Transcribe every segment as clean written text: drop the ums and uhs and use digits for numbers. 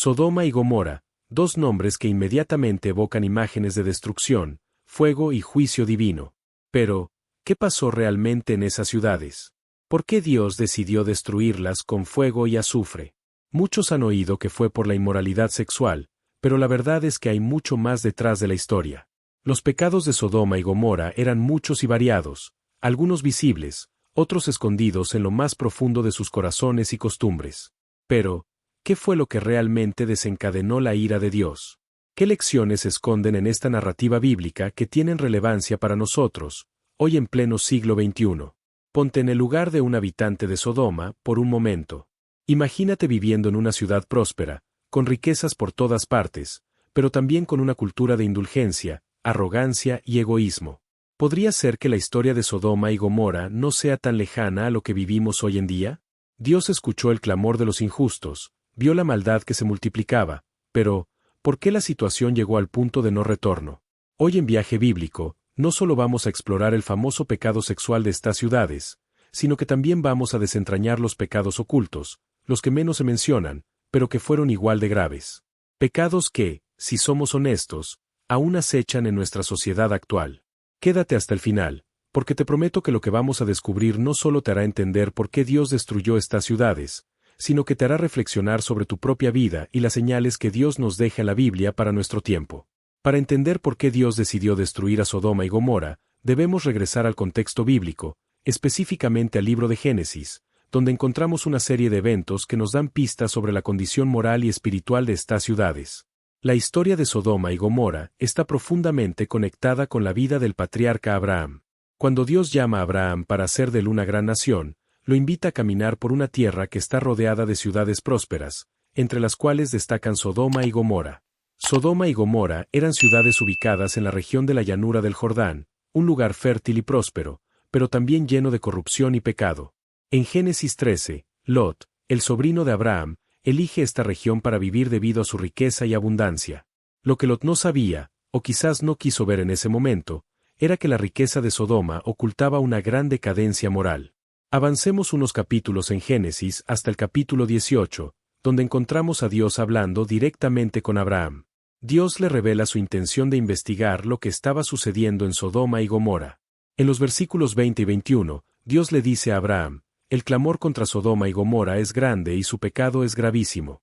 Sodoma y Gomorra, dos nombres que inmediatamente evocan imágenes de destrucción, fuego y juicio divino. Pero, ¿qué pasó realmente en esas ciudades? ¿Por qué Dios decidió destruirlas con fuego y azufre? Muchos han oído que fue por la inmoralidad sexual, pero la verdad es que hay mucho más detrás de la historia. Los pecados de Sodoma y Gomorra eran muchos y variados, algunos visibles, otros escondidos en lo más profundo de sus corazones y costumbres. Pero, ¿qué fue lo que realmente desencadenó la ira de Dios? ¿Qué lecciones se esconden en esta narrativa bíblica que tienen relevancia para nosotros, hoy en pleno siglo XXI? Ponte en el lugar de un habitante de Sodoma por un momento. Imagínate viviendo en una ciudad próspera, con riquezas por todas partes, pero también con una cultura de indulgencia, arrogancia y egoísmo. ¿Podría ser que la historia de Sodoma y Gomorra no sea tan lejana a lo que vivimos hoy en día? Dios escuchó el clamor de los injustos, vio la maldad que se multiplicaba, pero, ¿por qué la situación llegó al punto de no retorno? Hoy en Viaje Bíblico, no solo vamos a explorar el famoso pecado sexual de estas ciudades, sino que también vamos a desentrañar los pecados ocultos, los que menos se mencionan, pero que fueron igual de graves. Pecados que, si somos honestos, aún acechan en nuestra sociedad actual. Quédate hasta el final, porque te prometo que lo que vamos a descubrir no solo te hará entender por qué Dios destruyó estas ciudades, sino que te hará reflexionar sobre tu propia vida y las señales que Dios nos deja en la Biblia para nuestro tiempo. Para entender por qué Dios decidió destruir a Sodoma y Gomorra, debemos regresar al contexto bíblico, específicamente al libro de Génesis, donde encontramos una serie de eventos que nos dan pistas sobre la condición moral y espiritual de estas ciudades. La historia de Sodoma y Gomorra está profundamente conectada con la vida del patriarca Abraham. Cuando Dios llama a Abraham para hacer de él una gran nación, lo invita a caminar por una tierra que está rodeada de ciudades prósperas, entre las cuales destacan Sodoma y Gomorra. Sodoma y Gomorra eran ciudades ubicadas en la región de la llanura del Jordán, un lugar fértil y próspero, pero también lleno de corrupción y pecado. En Génesis 13, Lot, el sobrino de Abraham, elige esta región para vivir debido a su riqueza y abundancia. Lo que Lot no sabía, o quizás no quiso ver en ese momento, era que la riqueza de Sodoma ocultaba una gran decadencia moral. Avancemos unos capítulos en Génesis hasta el capítulo 18, donde encontramos a Dios hablando directamente con Abraham. Dios le revela su intención de investigar lo que estaba sucediendo en Sodoma y Gomorra. En los versículos 20 y 21, Dios le dice a Abraham: el clamor contra Sodoma y Gomorra es grande y su pecado es gravísimo.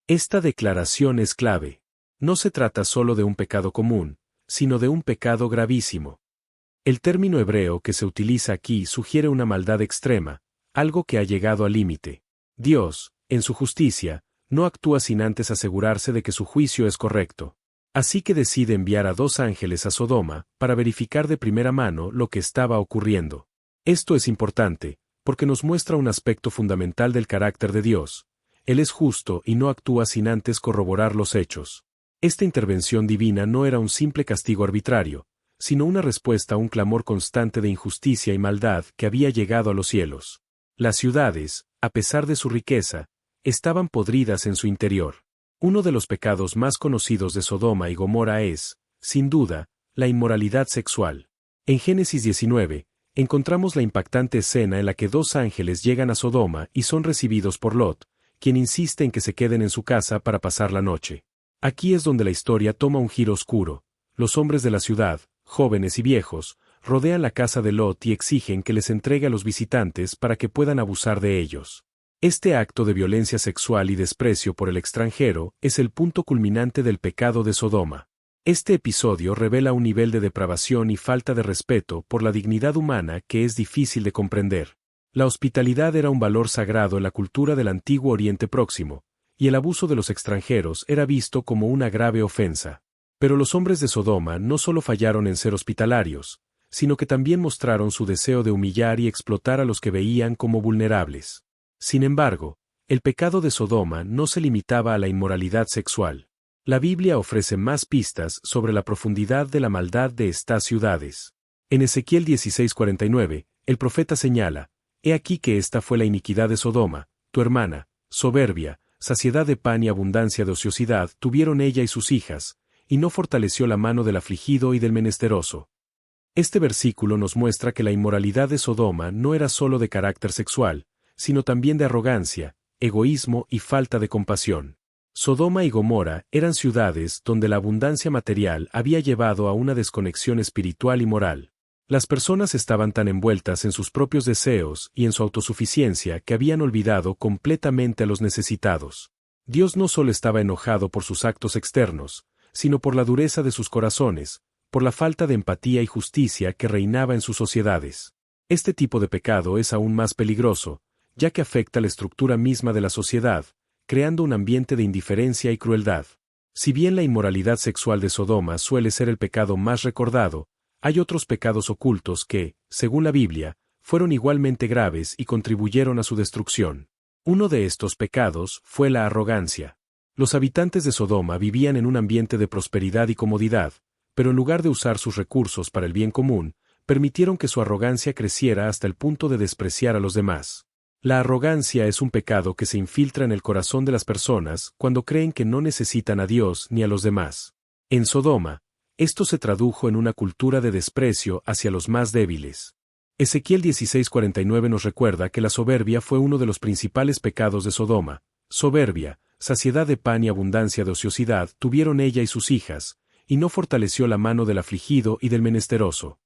Esta declaración es clave. No se trata solo de un pecado común, sino de un pecado gravísimo. El término hebreo que se utiliza aquí sugiere una maldad extrema, algo que ha llegado al límite. Dios, en su justicia, no actúa sin antes asegurarse de que su juicio es correcto. Así que decide enviar a 2 ángeles a Sodoma para verificar de primera mano lo que estaba ocurriendo. Esto es importante, porque nos muestra un aspecto fundamental del carácter de Dios. Él es justo y no actúa sin antes corroborar los hechos. Esta intervención divina no era un simple castigo arbitrario, sino una respuesta a un clamor constante de injusticia y maldad que había llegado a los cielos. Las ciudades, a pesar de su riqueza, estaban podridas en su interior. Uno de los pecados más conocidos de Sodoma y Gomorra es, sin duda, la inmoralidad sexual. En Génesis 19, encontramos la impactante escena en la que 2 ángeles llegan a Sodoma y son recibidos por Lot, quien insiste en que se queden en su casa para pasar la noche. Aquí es donde la historia toma un giro oscuro. Los hombres de la ciudad, jóvenes y viejos, rodean la casa de Lot y exigen que les entregue a los visitantes para que puedan abusar de ellos. Este acto de violencia sexual y desprecio por el extranjero es el punto culminante del pecado de Sodoma. Este episodio revela un nivel de depravación y falta de respeto por la dignidad humana que es difícil de comprender. La hospitalidad era un valor sagrado en la cultura del antiguo Oriente Próximo, y el abuso de los extranjeros era visto como una grave ofensa. Pero los hombres de Sodoma no solo fallaron en ser hospitalarios, sino que también mostraron su deseo de humillar y explotar a los que veían como vulnerables. Sin embargo, el pecado de Sodoma no se limitaba a la inmoralidad sexual. La Biblia ofrece más pistas sobre la profundidad de la maldad de estas ciudades. En Ezequiel 16:49, el profeta señala: «He aquí que esta fue la iniquidad de Sodoma, tu hermana, soberbia, saciedad de pan y abundancia de ociosidad tuvieron ella y sus hijas, y no fortaleció la mano del afligido y del menesteroso». Este versículo nos muestra que la inmoralidad de Sodoma no era solo de carácter sexual, sino también de arrogancia, egoísmo y falta de compasión. Sodoma y Gomorra eran ciudades donde la abundancia material había llevado a una desconexión espiritual y moral. Las personas estaban tan envueltas en sus propios deseos y en su autosuficiencia que habían olvidado completamente a los necesitados. Dios no solo estaba enojado por sus actos externos, sino por la dureza de sus corazones, por la falta de empatía y justicia que reinaba en sus sociedades. Este tipo de pecado es aún más peligroso, ya que afecta la estructura misma de la sociedad, creando un ambiente de indiferencia y crueldad. Si bien la inmoralidad sexual de Sodoma suele ser el pecado más recordado, hay otros pecados ocultos que, según la Biblia, fueron igualmente graves y contribuyeron a su destrucción. Uno de estos pecados fue la arrogancia. Los habitantes de Sodoma vivían en un ambiente de prosperidad y comodidad, pero en lugar de usar sus recursos para el bien común, permitieron que su arrogancia creciera hasta el punto de despreciar a los demás. La arrogancia es un pecado que se infiltra en el corazón de las personas cuando creen que no necesitan a Dios ni a los demás. En Sodoma, esto se tradujo en una cultura de desprecio hacia los más débiles. Ezequiel 16:49 nos recuerda que la soberbia fue uno de los principales pecados de Sodoma. Soberbia, saciedad de pan y abundancia de ociosidad tuvieron ella y sus hijas, y no fortaleció la mano del afligido y del menesteroso.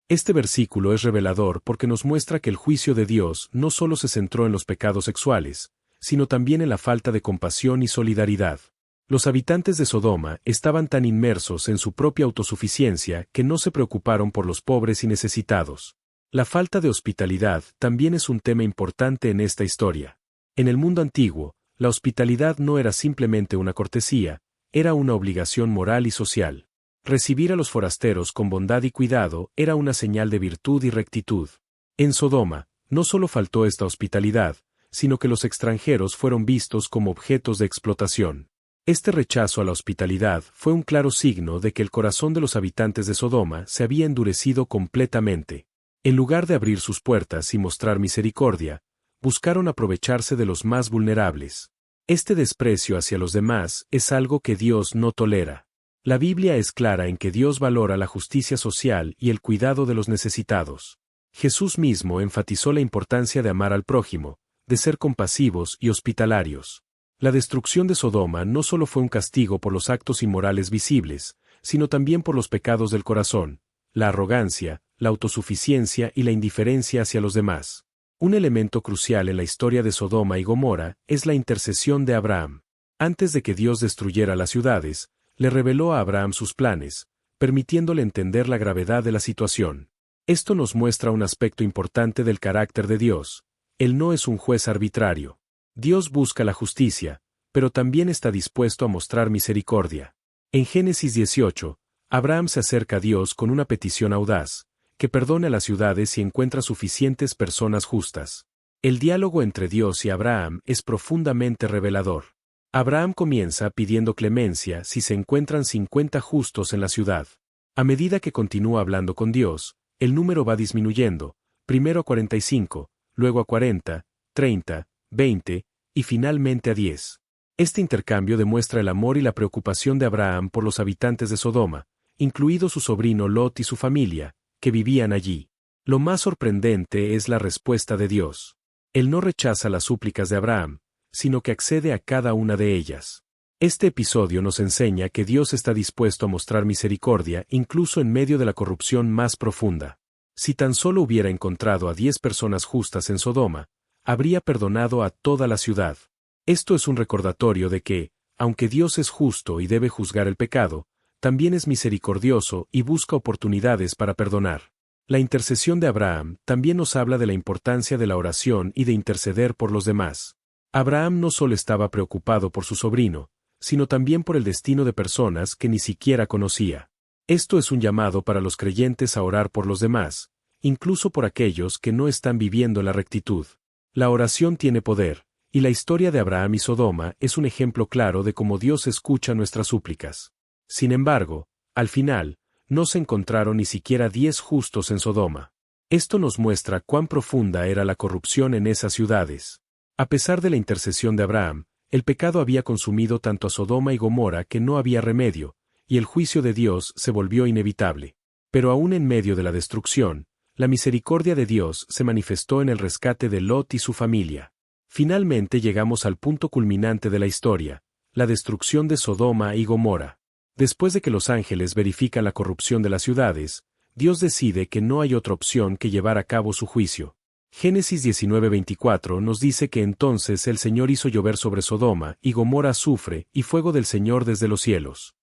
Este versículo es revelador porque nos muestra que el juicio de Dios no solo se centró en los pecados sexuales, sino también en la falta de compasión y solidaridad. Los habitantes de Sodoma estaban tan inmersos en su propia autosuficiencia que no se preocuparon por los pobres y necesitados. La falta de hospitalidad también es un tema importante en esta historia. En el mundo antiguo, la hospitalidad no era simplemente una cortesía, era una obligación moral y social. Recibir a los forasteros con bondad y cuidado era una señal de virtud y rectitud. En Sodoma, no solo faltó esta hospitalidad, sino que los extranjeros fueron vistos como objetos de explotación. Este rechazo a la hospitalidad fue un claro signo de que el corazón de los habitantes de Sodoma se había endurecido completamente. En lugar de abrir sus puertas y mostrar misericordia, buscaron aprovecharse de los más vulnerables. Este desprecio hacia los demás es algo que Dios no tolera. La Biblia es clara en que Dios valora la justicia social y el cuidado de los necesitados. Jesús mismo enfatizó la importancia de amar al prójimo, de ser compasivos y hospitalarios. La destrucción de Sodoma no solo fue un castigo por los actos inmorales visibles, sino también por los pecados del corazón, la arrogancia, la autosuficiencia y la indiferencia hacia los demás. Un elemento crucial en la historia de Sodoma y Gomorra es la intercesión de Abraham. Antes de que Dios destruyera las ciudades, le reveló a Abraham sus planes, permitiéndole entender la gravedad de la situación. Esto nos muestra un aspecto importante del carácter de Dios. Él no es un juez arbitrario. Dios busca la justicia, pero también está dispuesto a mostrar misericordia. En Génesis 18, Abraham se acerca a Dios con una petición audaz, que perdone a las ciudades si encuentra suficientes personas justas. El diálogo entre Dios y Abraham es profundamente revelador. Abraham comienza pidiendo clemencia si se encuentran 50 justos en la ciudad. A medida que continúa hablando con Dios, el número va disminuyendo, primero a 45, luego a 40, 30, 20, y finalmente a 10. Este intercambio demuestra el amor y la preocupación de Abraham por los habitantes de Sodoma, incluido su sobrino Lot y su familia, que vivían allí. Lo más sorprendente es la respuesta de Dios. Él no rechaza las súplicas de Abraham, sino que accede a cada una de ellas. Este episodio nos enseña que Dios está dispuesto a mostrar misericordia incluso en medio de la corrupción más profunda. Si tan solo hubiera encontrado a 10 personas justas en Sodoma, habría perdonado a toda la ciudad. Esto es un recordatorio de que, aunque Dios es justo y debe juzgar el pecado, también es misericordioso y busca oportunidades para perdonar. La intercesión de Abraham también nos habla de la importancia de la oración y de interceder por los demás. Abraham no solo estaba preocupado por su sobrino, sino también por el destino de personas que ni siquiera conocía. Esto es un llamado para los creyentes a orar por los demás, incluso por aquellos que no están viviendo la rectitud. La oración tiene poder, y la historia de Abraham y Sodoma es un ejemplo claro de cómo Dios escucha nuestras súplicas. Sin embargo, al final, no se encontraron ni siquiera 10 justos en Sodoma. Esto nos muestra cuán profunda era la corrupción en esas ciudades. A pesar de la intercesión de Abraham, el pecado había consumido tanto a Sodoma y Gomorra que no había remedio, y el juicio de Dios se volvió inevitable. Pero aún en medio de la destrucción, la misericordia de Dios se manifestó en el rescate de Lot y su familia. Finalmente llegamos al punto culminante de la historia, La destrucción de Sodoma y Gomorra. Después de que los ángeles verifican la corrupción de las ciudades, Dios decide que no hay otra opción que llevar a cabo su juicio. Génesis 19:24 nos dice que entonces el Señor hizo llover sobre Sodoma y Gomorra azufre y fuego del Señor desde los cielos.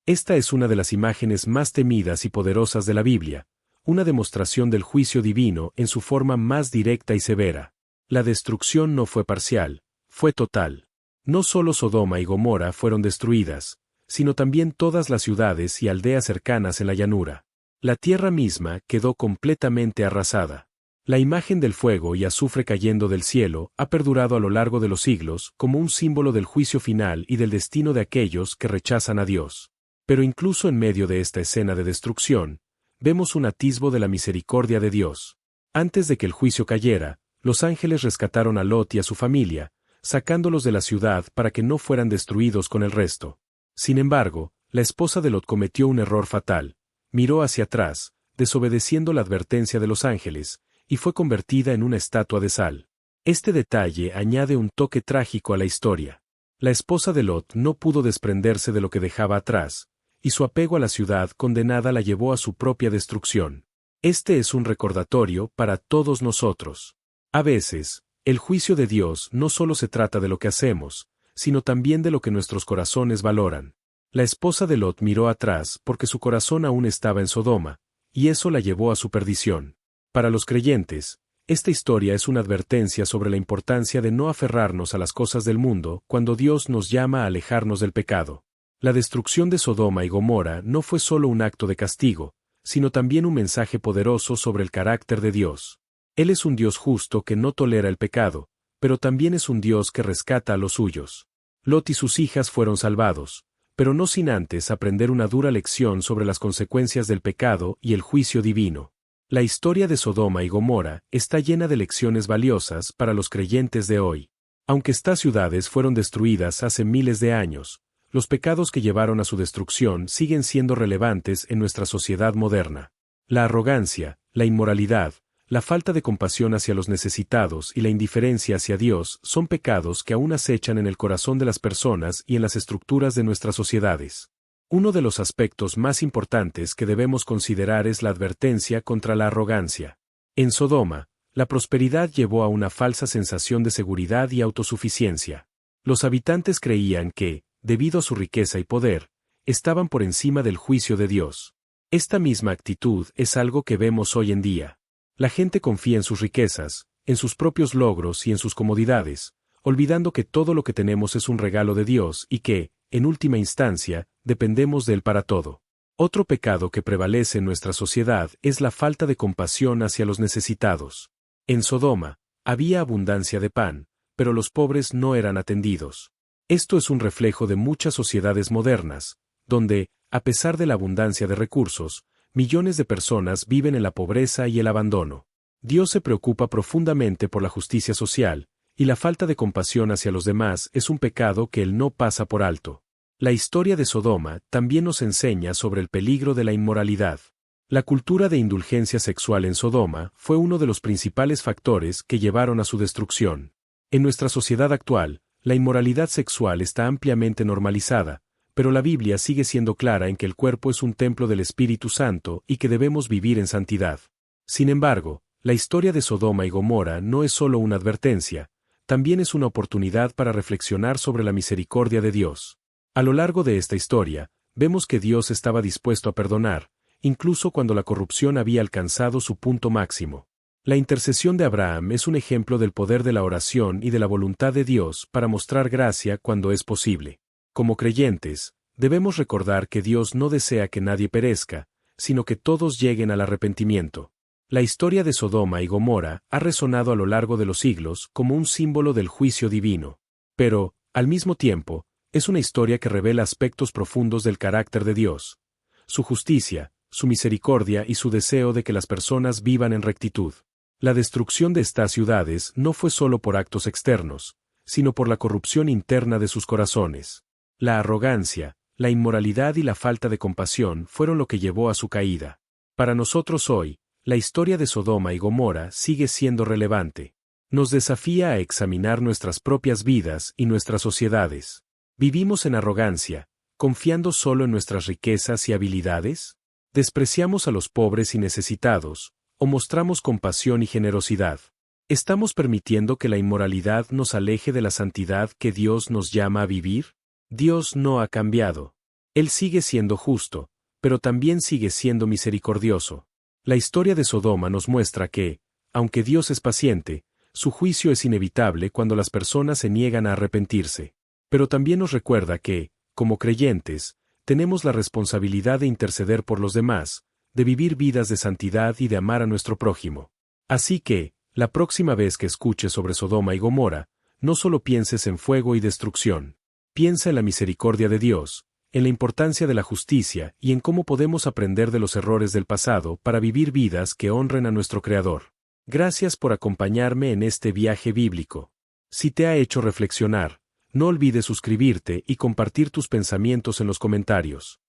Esta es una de las imágenes más temidas y poderosas de la Biblia, una demostración del juicio divino en su forma más directa y severa. La destrucción no fue parcial, fue total. No solo Sodoma y Gomorra fueron destruidas, sino también todas las ciudades y aldeas cercanas en la llanura. La tierra misma quedó completamente arrasada. La imagen del fuego y azufre cayendo del cielo ha perdurado a lo largo de los siglos como un símbolo del juicio final y del destino de aquellos que rechazan a Dios. Pero incluso en medio de esta escena de destrucción, vemos un atisbo de la misericordia de Dios. Antes de que el juicio cayera, los ángeles rescataron a Lot y a su familia, sacándolos de la ciudad para que no fueran destruidos con el resto. Sin embargo, la esposa de Lot cometió un error fatal, miró hacia atrás, desobedeciendo la advertencia de los ángeles, y fue convertida en una estatua de sal. Este detalle añade un toque trágico a la historia. La esposa de Lot no pudo desprenderse de lo que dejaba atrás, y su apego a la ciudad condenada la llevó a su propia destrucción. Este es un recordatorio para todos nosotros. A veces, el juicio de Dios no solo se trata de lo que hacemos, sino también de lo que nuestros corazones valoran. La esposa de Lot miró atrás porque su corazón aún estaba en Sodoma, y eso la llevó a su perdición. Para los creyentes, esta historia es una advertencia sobre la importancia de no aferrarnos a las cosas del mundo cuando Dios nos llama a alejarnos del pecado. La destrucción de Sodoma y Gomorra no fue solo un acto de castigo, sino también un mensaje poderoso sobre el carácter de Dios. Él es un Dios justo que no tolera el pecado, pero también es un Dios que rescata a los suyos. Lot y sus hijas fueron salvados, pero no sin antes aprender una dura lección sobre las consecuencias del pecado y el juicio divino. La historia de Sodoma y Gomorra está llena de lecciones valiosas para los creyentes de hoy. Aunque estas ciudades fueron destruidas hace miles de años, los pecados que llevaron a su destrucción siguen siendo relevantes en nuestra sociedad moderna. La arrogancia, la inmoralidad, la falta de compasión hacia los necesitados y la indiferencia hacia Dios son pecados que aún acechan en el corazón de las personas y en las estructuras de nuestras sociedades. Uno de los aspectos más importantes que debemos considerar es la advertencia contra la arrogancia. En Sodoma, la prosperidad llevó a una falsa sensación de seguridad y autosuficiencia. Los habitantes creían que, debido a su riqueza y poder, estaban por encima del juicio de Dios. Esta misma actitud es algo que vemos hoy en día. La gente confía en sus riquezas, en sus propios logros y en sus comodidades, olvidando que todo lo que tenemos es un regalo de Dios y que, en última instancia, dependemos de Él para todo. Otro pecado que prevalece en nuestra sociedad es la falta de compasión hacia los necesitados. En Sodoma, había abundancia de pan, pero los pobres no eran atendidos. Esto es un reflejo de muchas sociedades modernas, donde, a pesar de la abundancia de recursos, millones de personas viven en la pobreza y el abandono. Dios se preocupa profundamente por la justicia social, y la falta de compasión hacia los demás es un pecado que Él no pasa por alto. La historia de Sodoma también nos enseña sobre el peligro de la inmoralidad. La cultura de indulgencia sexual en Sodoma fue uno de los principales factores que llevaron a su destrucción. En nuestra sociedad actual, la inmoralidad sexual está ampliamente normalizada, pero la Biblia sigue siendo clara en que el cuerpo es un templo del Espíritu Santo y que debemos vivir en santidad. Sin embargo, la historia de Sodoma y Gomorra no es solo una advertencia, también es una oportunidad para reflexionar sobre la misericordia de Dios. A lo largo de esta historia, vemos que Dios estaba dispuesto a perdonar, incluso cuando la corrupción había alcanzado su punto máximo. La intercesión de Abraham es un ejemplo del poder de la oración y de la voluntad de Dios para mostrar gracia cuando es posible. Como creyentes, debemos recordar que Dios no desea que nadie perezca, sino que todos lleguen al arrepentimiento. La historia de Sodoma y Gomorra ha resonado a lo largo de los siglos como un símbolo del juicio divino. Pero, al mismo tiempo, es una historia que revela aspectos profundos del carácter de Dios, su justicia, su misericordia y su deseo de que las personas vivan en rectitud. La destrucción de estas ciudades no fue solo por actos externos, sino por la corrupción interna de sus corazones. La arrogancia, la inmoralidad y la falta de compasión fueron lo que llevó a su caída. Para nosotros hoy, la historia de Sodoma y Gomorra sigue siendo relevante. Nos desafía a examinar nuestras propias vidas y nuestras sociedades. ¿Vivimos en arrogancia, confiando solo en nuestras riquezas y habilidades? ¿Despreciamos a los pobres y necesitados, o mostramos compasión y generosidad? ¿Estamos permitiendo que la inmoralidad nos aleje de la santidad que Dios nos llama a vivir? Dios no ha cambiado. Él sigue siendo justo, pero también sigue siendo misericordioso. La historia de Sodoma nos muestra que, aunque Dios es paciente, su juicio es inevitable cuando las personas se niegan a arrepentirse. Pero también nos recuerda que, como creyentes, tenemos la responsabilidad de interceder por los demás, de vivir vidas de santidad y de amar a nuestro prójimo. Así que, la próxima vez que escuches sobre Sodoma y Gomorra, no solo pienses en fuego y destrucción. Piensa en la misericordia de Dios, en la importancia de la justicia y en cómo podemos aprender de los errores del pasado para vivir vidas que honren a nuestro Creador. Gracias por acompañarme en este viaje bíblico. Si te ha hecho reflexionar, no olvides suscribirte y compartir tus pensamientos en los comentarios.